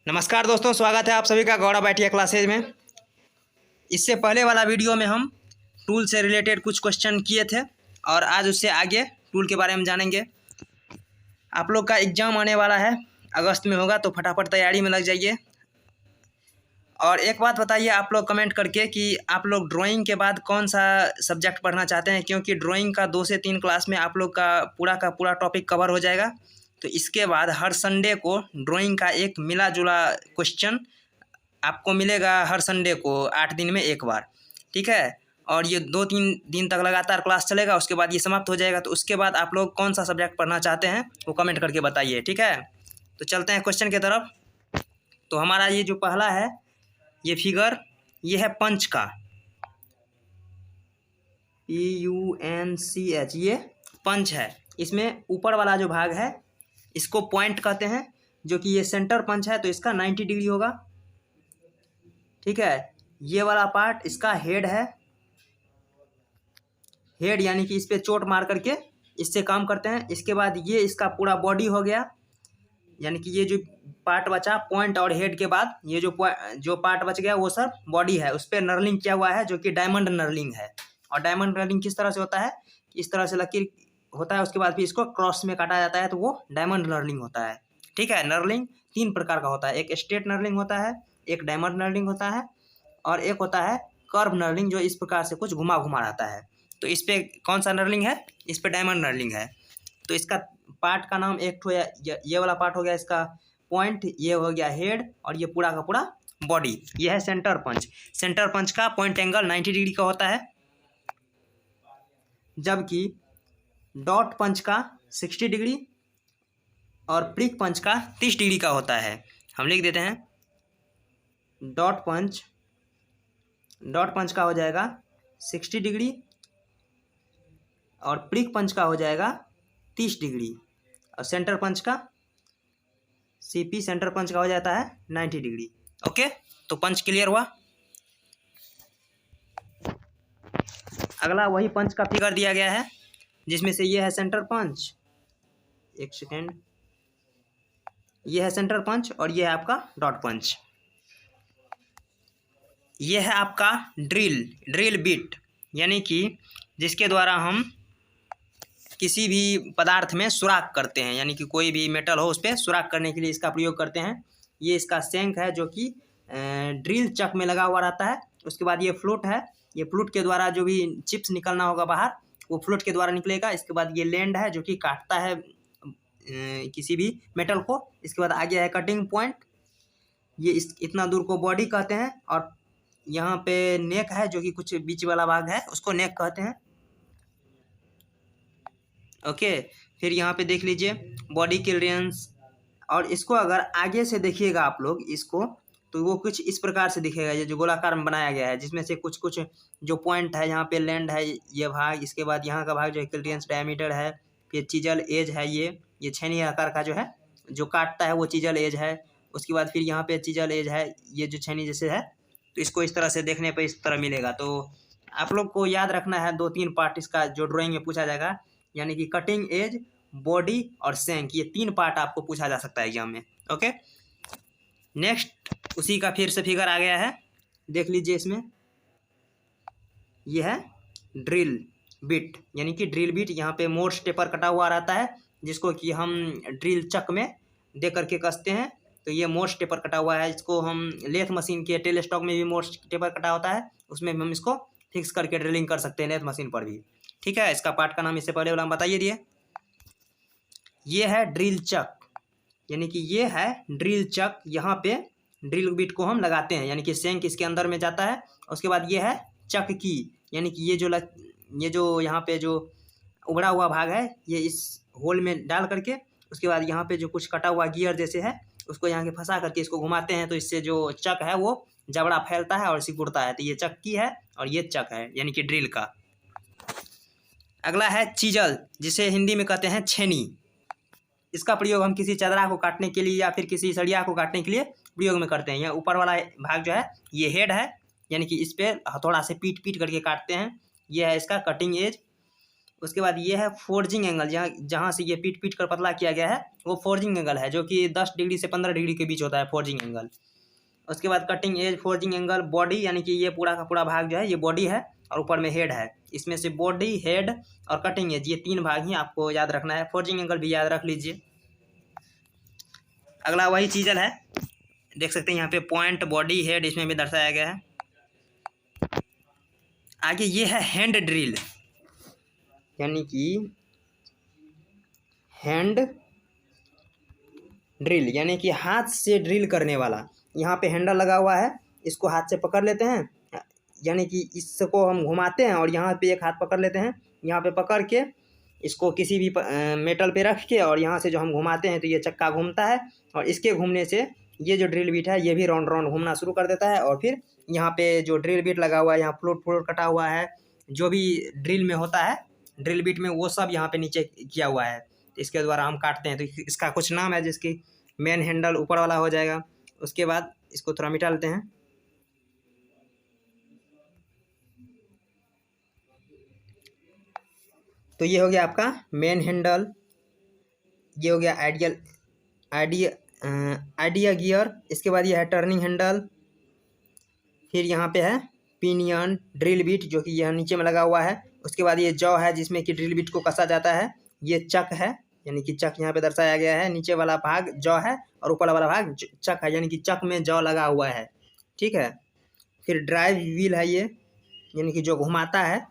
नमस्कार दोस्तों, स्वागत है आप सभी का गौड़ा बैठिया क्लासेज में। इससे पहले वाला वीडियो में हम टूल से रिलेटेड कुछ क्वेश्चन किए थे और आज उससे आगे टूल के बारे में जानेंगे। आप लोग का एग्ज़ाम आने वाला है, अगस्त में होगा, तो फटाफट तैयारी में लग जाइए। और एक बात बताइए आप लोग कमेंट करके कि आप लोग ड्राइंग के बाद कौन सा सब्जेक्ट पढ़ना चाहते हैं, क्योंकि ड्राइंग का 2 से 3 क्लास में आप लोग का पूरा टॉपिक कवर हो जाएगा। तो इसके बाद हर संडे को ड्राइंग का एक मिला जुला क्वेश्चन आपको मिलेगा, हर संडे को 8 दिन में एक बार, ठीक है। और ये 2-3 दिन तक लगातार क्लास चलेगा, उसके बाद ये समाप्त हो जाएगा। तो उसके बाद आप लोग कौन सा सब्जेक्ट पढ़ना चाहते हैं वो कमेंट करके बताइए, ठीक है। तो चलते हैं क्वेश्चन की तरफ। तो हमारा ये जो पहला है, ये फिगर, ये है पंच का, PUNCH, ये पंच है। इसमें ऊपर वाला जो भाग है इसको पॉइंट कहते हैं, जो कि ये सेंटर पंच है, तो इसका 90 डिग्री होगा, ठीक है। ये वाला पार्ट इसका हेड है, हेड यानी कि इस पे चोट मार करके इससे काम करते हैं। इसके बाद ये इसका पूरा बॉडी हो गया, यानी कि ये जो पार्ट बचा पॉइंट और हेड के बाद, ये जो पार्ट बच गया वो सब बॉडी है। उस पर नर्लिंग किया हुआ है, जो कि डायमंड नर्लिंग है। और डायमंड नर्लिंग किस तरह से होता है, इस तरह से लकीर होता है, उसके बाद फिर इसको क्रॉस में काटा जाता है, तो वो डायमंड नर्लिंग होता है, ठीक है। नर्लिंग 3 प्रकार का होता है, एक स्ट्रेट नर्लिंग होता है, एक डायमंड नर्लिंग होता है, और एक होता है कर्व नर्लिंग, जो इस प्रकार से कुछ घुमा घुमा रहता है। तो इस पर कौन सा नर्लिंग है, इस पर डायमंड नर्लिंग है। तो इसका पार्ट का नाम एक ठो, ये वाला पार्ट हो गया इसका पॉइंट, ये हो गया हेड, और ये पूरा का पूरा बॉडी, ये है सेंटर पंच। सेंटर पंच का पॉइंट एंगल 90 डिग्री का होता है, जबकि डॉट पंच का 60 डिग्री और प्रिक पंच का 30 डिग्री का होता है। हम लिख देते हैं, डॉट पंच का हो जाएगा 60 डिग्री और प्रिक पंच का हो जाएगा 30 डिग्री, और सेंटर पंच का CP सेंटर पंच का हो जाता है 90 डिग्री। ओके, तो पंच क्लियर हुआ। अगला वही पंच का फिगर दिया गया है, जिसमें से ये है सेंटर पंच, एक सेकेंड, ये है सेंटर पंच और ये है आपका डॉट पंच। ये है आपका ड्रिल बिट, यानी कि जिसके द्वारा हम किसी भी पदार्थ में सुराख करते हैं, यानी कि कोई भी मेटल हो उस पर सुराख करने के लिए इसका प्रयोग करते हैं। ये इसका शंख है, जो कि ड्रिल चक में लगा हुआ रहता है। उसके बाद ये फ्लूट है, ये फ्लूट के द्वारा जो भी चिप्स निकलना होगा बाहर, वो फ्लूट के द्वारा निकलेगा। इसके बाद ये लैंड है, जो कि काटता है किसी भी मेटल को। इसके बाद आगे है कटिंग पॉइंट, ये इतना दूर को बॉडी कहते हैं। और यहाँ पे नेक है, जो कि कुछ बीच वाला भाग है, उसको नेक कहते हैं। ओके, फिर यहाँ पे देख लीजिए बॉडी क्लियरेंस, और इसको अगर आगे से देखिएगा आप लोग इसको, तो वो कुछ इस प्रकार से दिखेगा, ये जो गोलाकार में बनाया गया है, जिसमें से कुछ कुछ जो पॉइंट है, यहाँ पे लैंड है ये भाग, इसके बाद यहाँ का भाग जो क्लियरेंस डायमीटर है, फिर चीजल एज है, ये छेनी आकार का जो है, जो काटता है वो चीजल एज है। उसके बाद फिर यहाँ पे चीजल एज है, ये जो छेनी जैसे है, तो इसको इस तरह से देखने पर इस तरह मिलेगा। तो आप लोग को याद रखना है 2-3 पार्ट इसका, जो ड्राइंग में पूछा जाएगा, यानी कि कटिंग एज, बॉडी और शंख, ये 3 पार्ट आपको पूछा जा सकता है एग्जाम में। ओके, नेक्स्ट उसी का फिर से फिगर आ गया है, देख लीजिए। इसमें ये है ड्रिल बिट, यानी कि ड्रिल बिट, यहाँ पे मोर्स टेपर कटा हुआ रहता है, जिसको कि हम ड्रिल चक में दे करके कसते हैं। तो ये मोर्स टेपर कटा हुआ है, इसको हम लेथ मशीन के टेलीस्टॉक में भी मोर्स टेपर कटा होता है, उसमें हम इसको फिक्स करके ड्रिलिंग कर सकते हैं लेथ मशीन पर भी, ठीक है। इसका पार्ट का नाम इससे पहले वाला हम बताइए दिए। ये है ड्रिल चक, यानी कि ये है ड्रिल चक, यहाँ पे ड्रिल बिट को हम लगाते हैं, यानी कि शंख इसके अंदर में जाता है। उसके बाद ये है चक की, यानी कि ये जो यहाँ पे जो उभरा हुआ भाग है, ये इस होल में डाल करके, उसके बाद यहाँ पे जो कुछ कटा हुआ गियर जैसे है, उसको यहाँ के फंसा करके इसको घुमाते हैं, तो इससे जो चक है वो जबड़ा फैलता है और सिकुड़ता है। तो ये चक की है और ये चक है, यानी कि ड्रिल का। अगला है चीजल, जिसे हिंदी में कहते हैं छेनी। इसका प्रयोग हम किसी चदरा को काटने के लिए या फिर किसी सरिया को काटने के लिए प्रयोग में करते हैं। यह ऊपर वाला भाग जो है ये हेड है, यानी कि इस पर हथौड़ा से पीट करके काटते हैं। यह है इसका कटिंग एज। उसके बाद ये है फोर्जिंग एंगल, जहाँ जहाँ से ये पीट पीट कर पतला किया गया है वो फोर्जिंग एंगल है, जो कि 10 डिग्री से 15 डिग्री के बीच होता है फोर्जिंग एंगल। उसके बाद cutting edge, forging angle, body, यानी कि ये पूरा का पूरा भाग जो है ये बॉडी है और ऊपर में हेड है। इसमें से बॉडी, हेड और कटिंग एज, ये 3 भाग ही आपको याद रखना है। फोर्जिंग एंगल भी याद रख लीजिए। अगला वही चीजल है, देख सकते हैं यहाँ पे पॉइंट, बॉडी, हेड इसमें भी दर्शाया गया है। आगे ये है हैंड ड्रिल, यानी कि हैंड ड्रिल यानी कि हाथ से ड्रिल करने वाला। यहाँ पे हैंडल लगा हुआ है, इसको हाथ से पकड़ लेते हैं, यानी कि इसको हम घुमाते हैं और यहाँ पे एक हाथ पकड़ लेते हैं, यहाँ पे पकड़ के इसको किसी भी मेटल पे रख के और यहाँ से जो हम घुमाते हैं तो ये चक्का घूमता है और इसके घूमने से ये जो ड्रिल बीट है ये भी राउंड राउंड घूमना शुरू कर देता है। और फिर यहाँ पे जो ड्रिल बीट लगा हुआ है, यहाँ फ्लोट फ्लोट कटा हुआ है, जो भी ड्रिल में होता है ड्रिल बीट में वो सब यहाँ पे नीचे किया हुआ है, इसके द्वारा हम काटते हैं। तो इसका कुछ नाम है, जिसकी मेन हैंडल ऊपर वाला हो जाएगा। उसके बाद इसको थोड़ा मिटा लेते हैं। तो ये हो गया आपका मेन हैंडल, ये हो गया आइडिया गियर। इसके बाद ये है टर्निंग हैंडल। फिर यहाँ पे है पिनियन, ड्रिल बिट जो कि यह नीचे में लगा हुआ है। उसके बाद ये जॉ है जिसमें कि ड्रिल बिट को कसा जाता है। ये चक है, यानी कि चक यहाँ पे दर्शाया गया है। नीचे वाला भाग जॉ है और ऊपर वाला भाग चक है, यानी कि चक में जॉ लगा हुआ है। ठीक है। फिर ड्राइव व्हील है ये, यानी कि जो घुमाता है।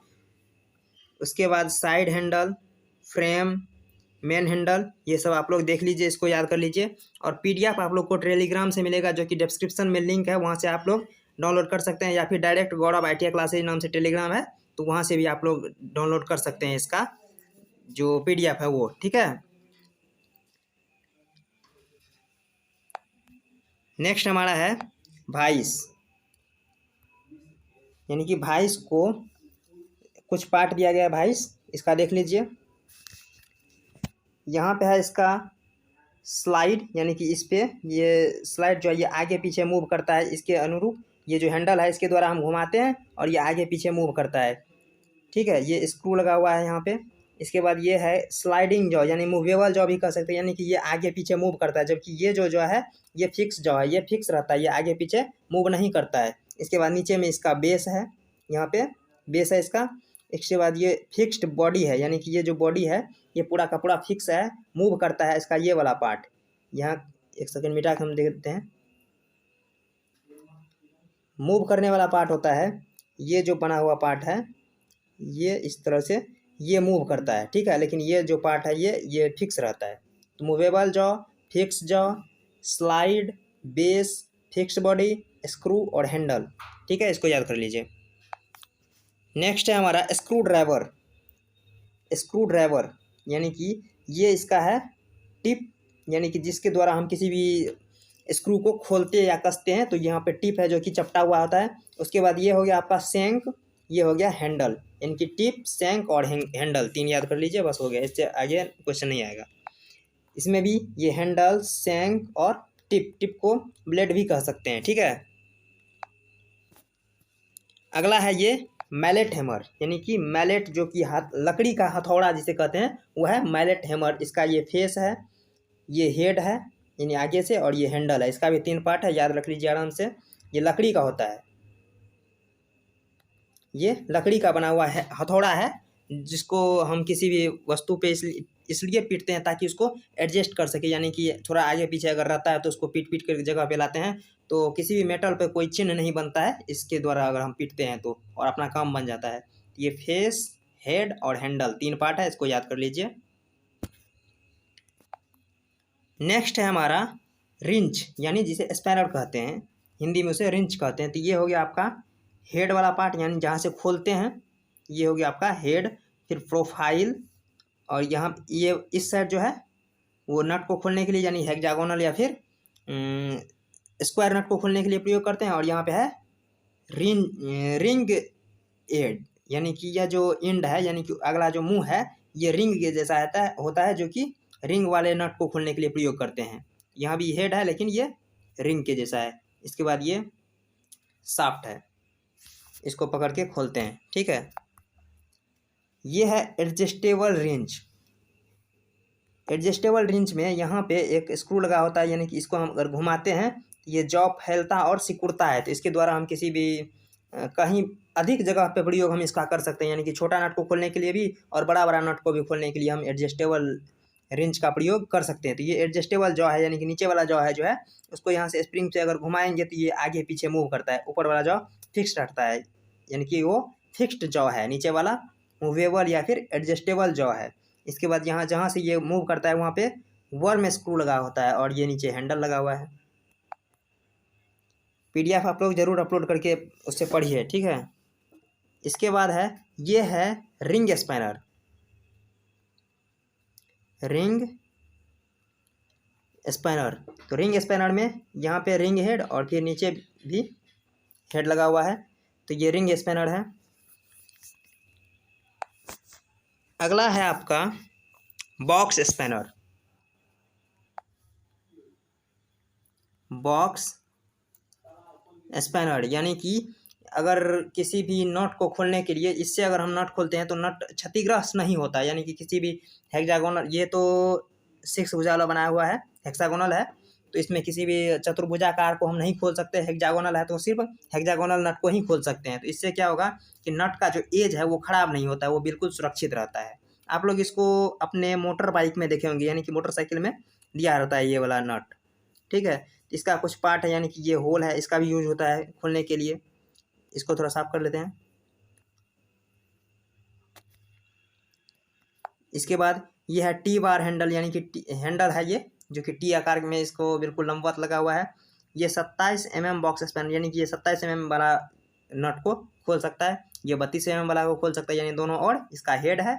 उसके बाद side handle, frame, main handle, ये सब आप लोग देख लीजिए, इसको याद कर लीजिए। और पीडीएफ आप लोग को टेलीग्राम से मिलेगा, जो कि डिस्क्रिप्शन में लिंक है, वहाँ से आप लोग डाउनलोड कर सकते हैं, या फिर डायरेक्ट गौरव ITI क्लासेज नाम से टेलीग्राम है, तो वहाँ से भी आप लोग डाउनलोड कर सकते हैं इसका जो PDF है वो। ठीक है। नेक्स्ट हमारा है वाइस, यानी कि वाइस को कुछ पार्ट दिया गया है वाइस, इसका देख लीजिए। यहाँ पे है इसका स्लाइड, यानी कि इस पे ये स्लाइड जो है ये आगे पीछे मूव करता है, इसके अनुरूप ये जो हैंडल है इसके द्वारा हम घुमाते हैं और ये आगे पीछे मूव करता है। ठीक है। ये स्क्रू लगा हुआ है यहाँ पे। इसके बाद ये है स्लाइडिंग जॉ, यानी मूवेबल जॉ भी कह सकते हैं, यानी कि ये आगे पीछे मूव करता है, जबकि ये जो है ये फिक्स जॉ है, ये फिक्स रहता है, ये आगे पीछे मूव नहीं करता है। इसके बाद नीचे में इसका बेस है, यहाँ पे बेस है इसका। इसके बाद ये फिक्स्ड बॉडी है, यानी कि ये जो बॉडी है ये पूरा का पूरा फिक्स है, मूव करता है इसका ये वाला पार्ट। यहाँ एक सेकंड मिटा के हम देखते हैं। मूव करने वाला पार्ट होता है ये जो बना हुआ पार्ट है, ये इस तरह से ये मूव करता है। ठीक है। लेकिन ये जो पार्ट है ये फिक्स रहता है। तो movable jaw, fix jaw, slide, base, fixed body, screw और हैंडल। ठीक है, इसको याद कर लीजिए। नेक्स्ट है हमारा स्क्रू ड्राइवर। स्क्रू ड्राइवर यानी कि ये इसका है टिप, यानी कि जिसके द्वारा हम किसी भी स्क्रू को खोलते या कसते हैं, तो यहाँ पे टिप है जो कि चपटा हुआ होता है। उसके बाद ये हो गया आपका शैंक, ये हो गया हैंडल, यानी कि टिप, शैंक और हैंडल 3 याद कर लीजिए, बस हो गया, इससे आगे क्वेश्चन नहीं आएगा। इसमें भी ये हैंडल, शैंक और टिप को ब्लेड भी कह सकते हैं। ठीक है। अगला है ये मैलेट हैमर, यानी कि मैलेट जो कि लकड़ी का हथौड़ा जिसे कहते हैं वो है मैलेट हैमर। इसका ये फेस है, ये हेड है यानी आगे से, और ये हैंडल है। इसका भी 3 पार्ट है, याद रख लीजिए आराम से। ये लकड़ी का होता है, ये लकड़ी का बना हुआ है हथौड़ा है, जिसको हम किसी भी वस्तु पे इसलिए पीटते हैं ताकि उसको एडजस्ट कर सके, यानी कि थोड़ा आगे पीछे अगर रहता है तो उसको पीट पीट कर जगह पे लाते हैं, तो किसी भी मेटल पे कोई चिन्ह नहीं बनता है इसके द्वारा अगर हम पीटते हैं तो, और अपना काम बन जाता है। ये फेस, हेड और हैंडल 3 पार्ट है, इसको याद कर लीजिए। नेक्स्ट है हमारा रिंच, यानी जिसे स्पैनर कहते हैं, हिंदी में उसे रिंच कहते हैं। तो ये हो गया आपका हेड वाला पार्ट, यानी जहाँ से खोलते हैं, ये हो गया आपका हेड। फिर प्रोफाइल, और यहाँ ये इस साइड जो है वो नट को खोलने के लिए, यानी हेक्सागोनल या फिर स्क्वायर नट को खोलने के लिए प्रयोग करते हैं। और यहाँ पे है रिंग एड, यानी कि यह जो एंड है, यानी कि अगला जो मुंह है ये रिंग के जैसा होता है जो कि रिंग वाले नट को खोलने के लिए प्रयोग करते हैं। यहाँ भी हेड है लेकिन ये रिंग के जैसा है। इसके बाद ये शाफ्ट है, इसको पकड़ के खोलते हैं। ठीक है। ये है एडजस्टेबल रेंज। एडजस्टेबल रेंज में यहाँ पे एक स्क्रू लगा होता है, यानी कि इसको हम अगर घुमाते हैं ये जॉ फैलता और सिकुड़ता है, तो इसके द्वारा हम किसी भी कहीं अधिक जगह पे प्रयोग हम इसका कर सकते हैं, यानी कि छोटा नट को खोलने के लिए भी और बड़ा बड़ा नट को भी खोलने के लिए हम एडजस्टेबल रेंज का प्रयोग कर सकते हैं। तो ये एडजस्टेबल जॉ है, यानी कि नीचे वाला जॉ है जो है उसको यहाँ से स्प्रिंग से अगर घुमाएंगे तो ये आगे पीछे मूव करता है, ऊपर वाला जॉ फिक्स रहता है, यानी कि वो फिक्स्ड जॉ है, नीचे वाला मूवेबल या फिर एडजस्टेबल जॉ है। इसके बाद यहाँ जहाँ से ये मूव करता है वहाँ पे वर्म स्क्रू लगा होता है और ये नीचे हैंडल लगा हुआ है। पीडीएफ आप लोग जरूर अपलोड करके उससे पढ़िए, ठीक है। इसके बाद है ये है रिंग स्पैनर। रिंग स्पैनर, तो रिंग स्पैनर में यहाँ पे रिंग हेड और फिर नीचे भी हेड लगा हुआ है, तो ये रिंग स्पैनर है। अगला है आपका बॉक्स स्पैनर। बॉक्स स्पैनर यानी कि अगर किसी भी नट को खोलने के लिए इससे अगर हम नट खोलते हैं तो नट क्षतिग्रस्त नहीं होता, यानी कि किसी भी हेक्सागोनल, ये तो 6 भुजा वाला बनाया हुआ है, हेक्सागोनल है, तो इसमें किसी भी चतुर्भुजाकार को हम नहीं खोल सकते। हेक्सागोनल है तो सिर्फ हेक्सागोनल नट को ही खोल सकते हैं। तो इससे क्या होगा कि नट का जो एज है वो खराब नहीं होता है, वो बिल्कुल सुरक्षित रहता है। आप लोग इसको अपने मोटर बाइक में देखे होंगे, यानी कि मोटरसाइकिल में दिया रहता है ये वाला नट, ठीक है। इसका कुछ पार्ट है, यानी कि ये होल है, इसका भी यूज होता है खोलने के लिए। इसको थोड़ा साफ कर लेते हैं। इसके बाद ये है टी बार हैंडल, यानी कि हैंडल है ये जो कि टी आकार में इसको बिल्कुल लंबवत लगा हुआ है। ये 27 mm बॉक्स स्पैनर, यानी कि ये 27 mm वाला नट को खोल सकता है। ये 32 mm वाला को खोल सकता है, यानी दोनों। और इसका हेड है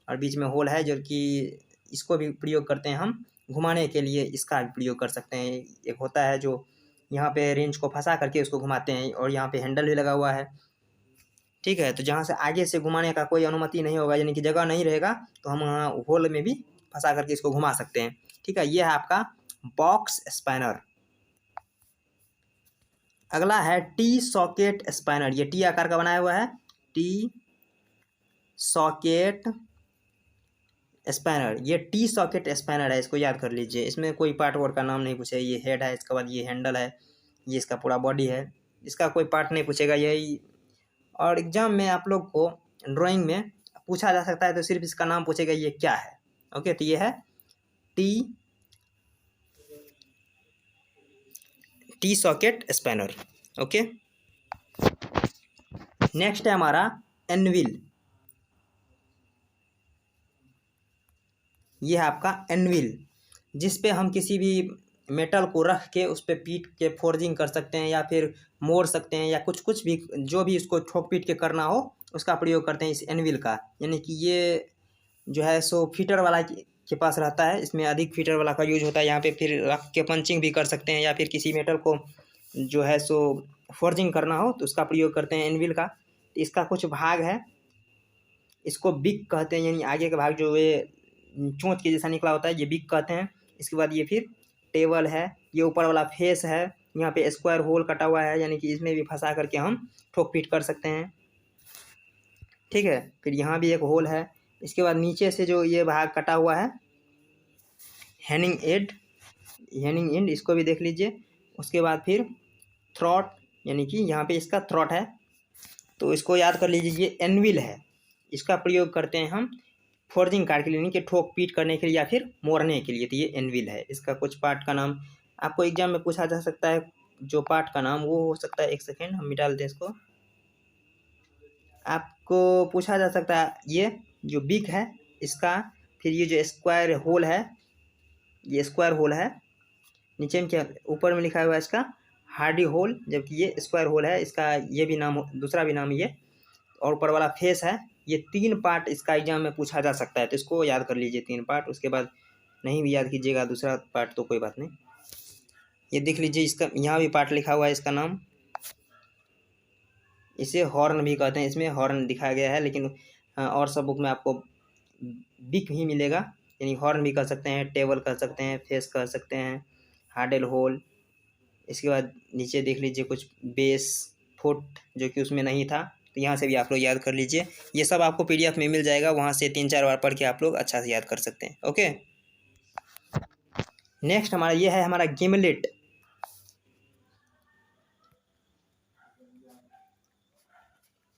और बीच में होल है, जो कि इसको भी प्रयोग करते हैं हम घुमाने के लिए, इसका भी प्रयोग कर सकते हैं। एक होता है जो यहाँ पे रेंज को फंसा करके उसको घुमाते हैं, और यहाँ पे हैंडल भी लगा हुआ है, ठीक है। तो जहाँ से आगे से घुमाने का कोई अनुमति नहीं होगा, यानी कि जगह नहीं रहेगा, तो हम वहाँ होल में भी फंसा करके इसको घुमा सकते हैं, ठीक है। ये है आपका बॉक्स स्पैनर। अगला है टी सॉकेट स्पैनर। ये टी आकार का बनाया हुआ है, टी सॉकेट स्पैनर। ये टी सॉकेट स्पैनर है, इसको याद कर लीजिए। इसमें कोई पार्ट वर्ड का नाम नहीं पूछेगा। ये हेड है, इसके बाद ये हैंडल है, ये इसका पूरा बॉडी है, इसका कोई पार्ट नहीं पूछेगा यही। और एग्जाम में आप लोग को ड्राइंग में पूछा जा सकता है, तो सिर्फ इसका नाम पूछेगा ये क्या है। ओके, तो ये है T socket spanner. Okay, next है हमारा एनविल। ये है आपका एनविल, जिस पे हम किसी भी मेटल को रख के उस पर पीट के फोर्जिंग कर सकते हैं, या फिर मोड़ सकते हैं, या कुछ भी जो भी इसको ठोक पीट के करना हो उसका प्रयोग करते हैं इस एनविल का। यानी कि ये जो है सो फीटर वाला के पास रहता है, इसमें अधिक फीटर वाला का यूज होता है। यहाँ पे फिर रख के पंचिंग भी कर सकते हैं, या फिर किसी मेटल को जो है सो फोर्जिंग करना हो तो उसका प्रयोग करते हैं एनविल का। इसका कुछ भाग है, इसको बिक कहते हैं, यानी आगे का भाग जो ये चोंच के जैसा निकला होता है ये बिक कहते हैं। इसके बाद ये फिर टेबल है, ये ऊपर वाला फेस है, यहाँ पे स्क्वायर होल कटा हुआ है, यानी कि इसमें भी फंसा करके हम ठोक पीट कर सकते हैं, ठीक है। फिर यहाँ भी एक होल है। इसके बाद नीचे से जो ये भाग कटा हुआ है हैनिंग एंड, इसको भी देख लीजिए। उसके बाद फिर थ्रॉट, यानी कि यहाँ पे इसका थ्रॉट है, तो इसको याद कर लीजिए। ये एनविल है, इसका प्रयोग करते हैं हम फोर्जिंग कार्ड के लिए, यानी कि ठोक पीट करने के लिए या फिर मोड़ने के लिए। तो ये एनविल है। इसका कुछ पार्ट का नाम आपको एग्जाम में पूछा जा सकता है, जो पार्ट का नाम वो हो सकता है, एक सेकेंड हम मिटा लेते हैं इसको। आपको पूछा जा सकता है ये जो बिग है इसका, फिर ये जो स्क्वायर होल है, ये स्क्वायर होल है, नीचे में क्या ऊपर में लिखा हुआ है इसका हार्डी होल, जबकि ये स्क्वायर होल है, इसका ये भी नाम, दूसरा भी नाम ये, और ऊपर वाला फेस है। ये 3 पार्ट इसका एग्जाम में पूछा जा सकता है, तो इसको याद कर लीजिए 3 पार्ट। उसके बाद नहीं भी याद कीजिएगा दूसरा पार्ट तो कोई बात नहीं। ये देख लीजिए, इसका यहाँ भी पार्ट लिखा हुआ है, इसका नाम, इसे हॉर्न भी कहते हैं, इसमें हॉर्न दिखाया गया है, लेकिन और सब बुक में आपको बिक ही मिलेगा। यानी हॉर्न भी कर सकते हैं, टेबल कर सकते हैं, फेस कर सकते हैं, हार्डल होल। इसके बाद नीचे देख लीजिए कुछ बेस फुट जो कि उसमें नहीं था, तो यहाँ से भी आप लोग याद कर लीजिए। ये सब आपको PDF में मिल जाएगा, वहाँ से 3-4 बार पढ़ के आप लोग अच्छा से याद कर सकते हैं। ओके, नेक्स्ट हमारा ये है हमारा गिमलेट।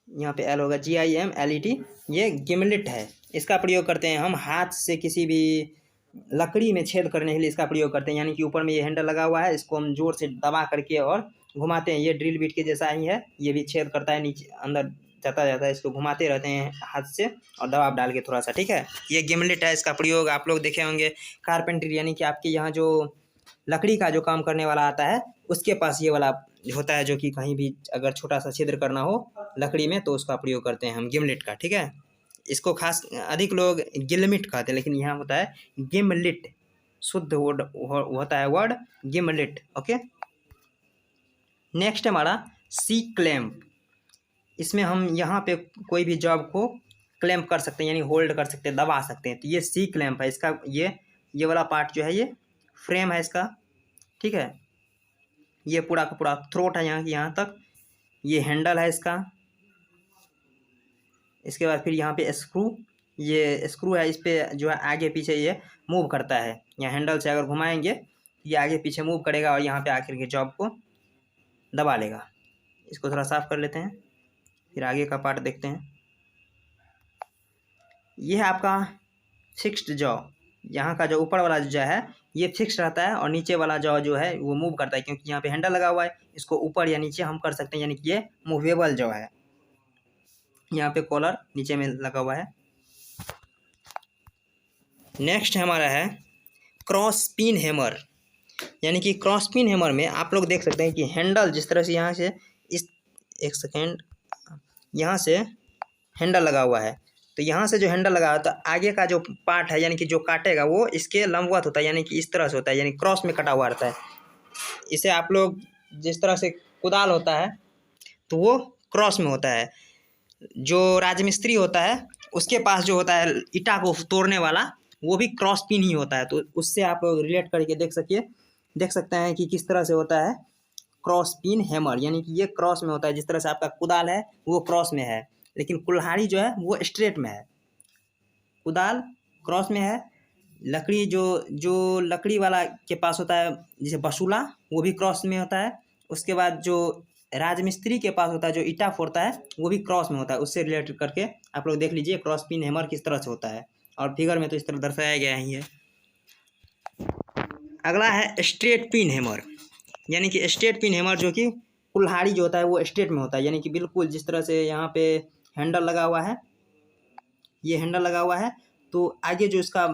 यहाँ पे L होगा, GIMLET, ये गिमलेट है। इसका प्रयोग करते हैं हम हाथ से किसी भी लकड़ी में छेद करने के लिए इसका प्रयोग करते हैं। यानी कि ऊपर में ये हैंडल लगा हुआ है, इसको हम जोर से दबा करके और घुमाते हैं। ये ड्रिल बिट के जैसा ही है, ये भी छेद करता है, नीचे अंदर जाता है। इसको घुमाते रहते हैं हाथ से और दबाव डाल के थोड़ा सा, ठीक है। ये गिमलेट है, इसका प्रयोग आप लोग देखे होंगे कारपेंटरी, यानी कि आपके यहाँ जो लकड़ी का जो काम करने वाला आता है उसके पास ये वाला होता है, जो कि कहीं भी अगर छोटा सा छिद्र करना हो लकड़ी में तो उसका प्रयोग करते हैं हम गिमलेट का, ठीक है। इसको खास अधिक लोग गिलमिट कहते हैं, लेकिन यहाँ होता है गिमलेट, शुद्ध वर्ड होता है वर्ड गिमलेट। ओके, नेक्स्ट हमारा सी क्लैंप। इसमें हम यहाँ पे कोई भी जॉब को क्लैंप कर सकते हैं, यानी होल्ड कर सकते हैं, दबा सकते हैं। तो ये सी क्लैंप है। इसका ये वाला पार्ट जो है ये फ्रेम है इसका, ठीक है। ये पूरा का पूरा थ्रोट है यहाँ तक, ये हैंडल है इसका। इसके बाद फिर यहाँ पे स्क्रू, ये स्क्रू है, इस पर जो है आगे पीछे ये मूव करता है। यहाँ हैंडल से अगर घुमाएंगे ये आगे पीछे मूव करेगा और यहाँ पे आकर के जॉब को दबा लेगा। इसको थोड़ा साफ कर लेते हैं, फिर आगे का पार्ट देखते हैं। ये है आपका फिक्स्ड जॉ। यहाँ का जो ऊपर वाला जॉ है ये फिक्स रहता है और नीचे वाला जॉ जो है वो मूव करता है, क्योंकि यहाँ पे हैंडल लगा हुआ है। इसको ऊपर या नीचे हम कर सकते हैं, यानी कि ये मूवेबल जॉ है। यहाँ पे कॉलर नीचे में लगा हुआ है। नेक्स्ट हमारा है क्रॉस पिन हैमर। यानी कि क्रॉस पिन हैमर में आप लोग देख सकते हैं कि हैंडल जिस तरह से यहाँ से इस, एक सेकेंड, यहाँ से हैंडल लगा हुआ है। तो यहाँ से जो हैंडल लगा हुआ है तो आगे का जो पार्ट है यानी कि जो काटेगा वो इसके लंबवत होता है, यानी कि इस तरह से होता है, यानी क्रॉस में कटा हुआ रहता है। इसे आप लोग जिस तरह से कुदाल होता है तो वो क्रॉस में होता है। जो राजमिस्त्री होता है उसके पास जो होता है ईटा को तोड़ने वाला, वो भी क्रॉस पिन ही होता है। तो उससे आप लोग रिलेट करके देख सकते हैं कि किस तरह से होता है क्रॉस पिन हैमर। यानी कि ये क्रॉस में होता है, जिस तरह से आपका कुदाल है वो क्रॉस में है, लेकिन कुल्हाड़ी जो है वो स्ट्रेट में है। कुदाल क्रॉस में है, लकड़ी जो लकड़ी वाला के पास होता है जैसे बसूला, वो भी क्रॉस में होता है। उसके बाद जो राजमिस्त्री के पास होता है जो ईटा फोड़ता है वो भी क्रॉस में होता है। उससे रिलेटेड करके आप लोग देख लीजिए क्रॉस पिन हैमर किस तरह से होता है, और फिगर में तो इस तरह दर्शाया गया ही है। अगला है स्ट्रेट पिन हैमर। यानी कि स्ट्रेट पिन हैमर जो कि कुल्हाड़ी जो होता है वो स्ट्रेट में होता है, यानी कि बिल्कुल जिस तरह से यहाँ पे हैंडल लगा हुआ है, ये हैंडल लगा हुआ है, तो आगे जो इसका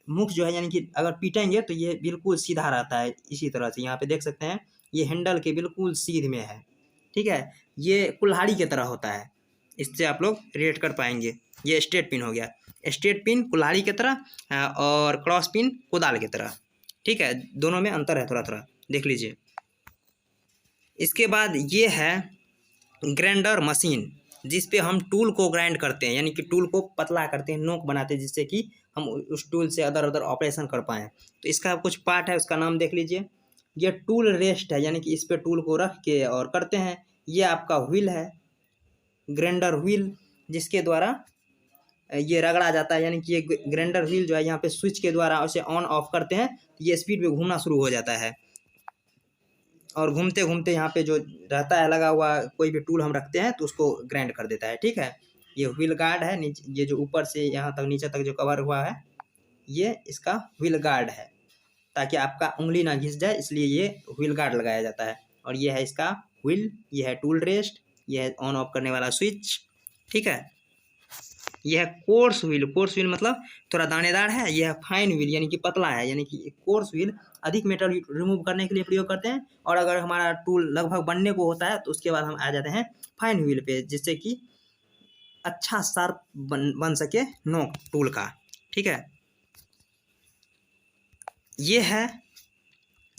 मुख जो है यानी कि अगर पीटेंगे तो ये बिल्कुल सीधा रहता है। इसी तरह से यहाँ पे देख सकते हैं ये हैंडल के बिल्कुल सीध में है, ठीक है। ये कुल्हाड़ी की तरह होता है, इससे आप लोग रिलेट कर पाएंगे। ये स्ट्रेट पिन हो गया, स्ट्रेट पिन कुल्हाड़ी की तरह और क्रॉस पिन कुदाल की तरह, ठीक है। दोनों में अंतर है, थोड़ा थोड़ा देख लीजिए। इसके बाद ये है ग्राइंडर मशीन, जिस पे हम टूल को ग्राइंड करते हैं, यानी कि टूल को पतला करते हैं, नोक बनाते हैं, जिससे कि हम उस टूल से अदर अदर ऑपरेशन कर पाएँ। तो इसका कुछ पार्ट है, उसका नाम देख लीजिए। ये टूल रेस्ट है, यानी कि इस पे टूल को रख के और करते हैं। ये आपका व्हील है, ग्राइंडर व्हील, जिसके द्वारा ये रगड़ा जाता है। यानी कि ये ग्राइंडर व्हील जो है यहाँ पे स्विच के द्वारा उसे ऑन ऑफ करते हैं, ये स्पीड में घूमना शुरू हो जाता है। और घूमते घूमते यहाँ पे जो रहता है लगा हुआ कोई भी टूल हम रखते हैं तो उसको ग्राइंड कर देता है, ठीक है। ये व्हील गार्ड है, नीचे ये जो ऊपर से यहाँ तक नीचे तक जो कवर हुआ है ये इसका व्हील गार्ड है, ताकि आपका उंगली ना घिस जाए, इसलिए ये व्हील गार्ड लगाया जाता है। और ये है इसका व्हील, ये है टूल रेस्ट, ये है ऑन ऑफ करने वाला स्विच, ठीक है। यह है कोर्स व्हील। कोर्स व्हील मतलब थोड़ा दानेदार है। यह है फाइन व्हील, यानी कि पतला है। यानी कि कोर्स व्हील अधिक मेटल रिमूव करने के लिए प्रयोग करते हैं, और अगर हमारा टूल लगभग बनने को होता है तो उसके बाद हम आ जाते हैं फाइन व्हील पे, जिससे कि अच्छा शार्प बन सके नोक टूल का, ठीक है। ये है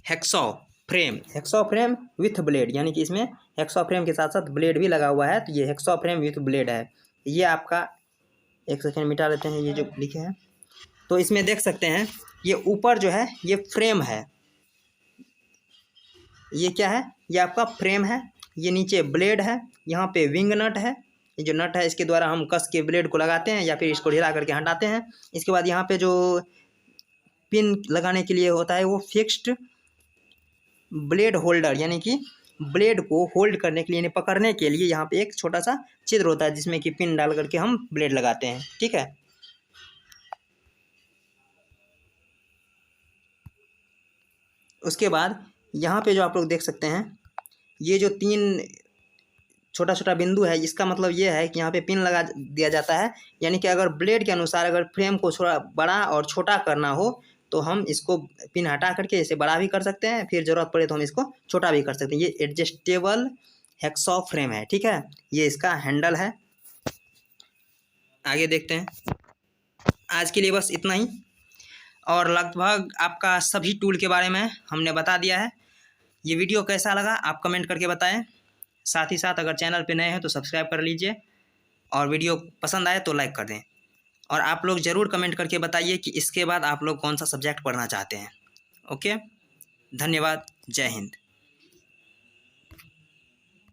hacksaw frame. Hacksaw frame with blade, यानी कि इसमें हैक्सॉ फ्रेम के साथ साथ ब्लेड भी लगा हुआ है, तो ये हैक्सॉ फ्रेम विथ ब्लेड है। ये आपका, एक सेकेंड मिटा लेते हैं ये जो लिखे हैं। तो इसमें देख सकते हैं ये ऊपर जो है ये फ्रेम है, ये क्या है, ये आपका फ्रेम है। ये नीचे ब्लेड है, यहाँ पे विंग नट है, ये जो नट है इसके द्वारा हम कस के ब्लेड को लगाते हैं या फिर इसको ढीला करके हटाते हैं। इसके बाद यहाँ पे जो पिन लगाने के लिए होता है वो फिक्स्ड ब्लेड होल्डर, यानी कि ब्लेड को होल्ड करने के लिए, यानी पकड़ने के लिए यहाँ पे एक छोटा सा छिद्र होता है जिसमें कि पिन डाल करके हम ब्लेड लगाते हैं। ठीक है, उसके बाद यहाँ पे जो आप लोग देख सकते हैं ये जो 3 छोटा छोटा बिंदु है, इसका मतलब ये है कि यहाँ पे पिन लगा दिया जाता है। यानी कि अगर ब्लेड के अनुसार अगर फ्रेम को थोड़ा बड़ा और छोटा करना हो तो हम इसको पिन हटा करके इसे बड़ा भी कर सकते हैं, फिर ज़रूरत पड़े तो हम इसको छोटा भी कर सकते हैं। ये एडजस्टेबल हैक्सॉ फ्रेम है। ठीक है, ये इसका हैंडल है। आगे देखते हैं। आज के लिए बस इतना ही, और लगभग आपका सभी टूल के बारे में हमने बता दिया है। ये वीडियो कैसा लगा आप कमेंट करके बताएं। साथ ही साथ अगर चैनल पे नए हैं तो सब्सक्राइब कर लीजिए, और वीडियो पसंद आए तो लाइक कर दें। और आप लोग ज़रूर कमेंट करके बताइए कि इसके बाद आप लोग कौन सा सब्जेक्ट पढ़ना चाहते हैं। ओके, धन्यवाद, जय हिंद।